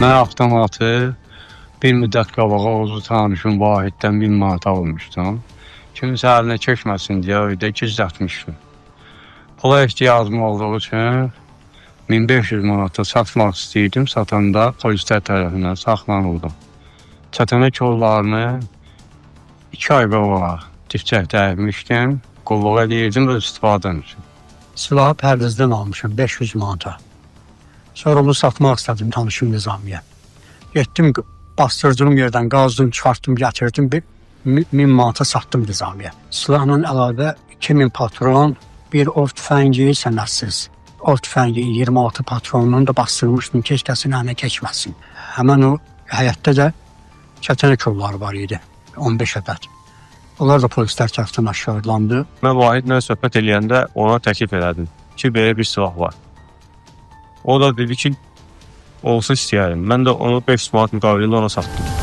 Mən avtomatı bir müddət qabağa oğlu tanışım Vahiddən 1000 manat almışdım. Kimsə əlinə keçməsin deyə öyle gizlətmişdim. Pula ihtiyacım olduğu üçün 1500 manata satmaq istəyirdim. Satanda polislər tərəfindən saxlanıldım. Çətinlik yollarını 2 ay qala dipçək dəymişdim. Qulluq edirdim öz istifadəm üçün. Silahı pərdizdən almışım 500 manata. Sonra onu satmaq istədim tanışım Nizamiyə. Getdim, bastırdığım yerdən qazdım, çıxartdım, gətirdim, 1000 manata satdım Nizamiyə. Silahla əlavə 2000 patron, bir ov tüfəngi sənədsiz. Ov tüfəngi 26 patronunu da bastırmışdım ki, heç kəsin əlinə keçməsin. Həmən o həyətdə də çətinlik yolları var idi, 15 ədəd. Onlar da polislər tərəfindən aşağılandı. Mən Vahidlə söhbət eləyəndə ona təklif elədim ki, belə bir silah var. O da dedi ki, olsa istəyərim. Mən də onu 500 manat müqabilində ona satdım.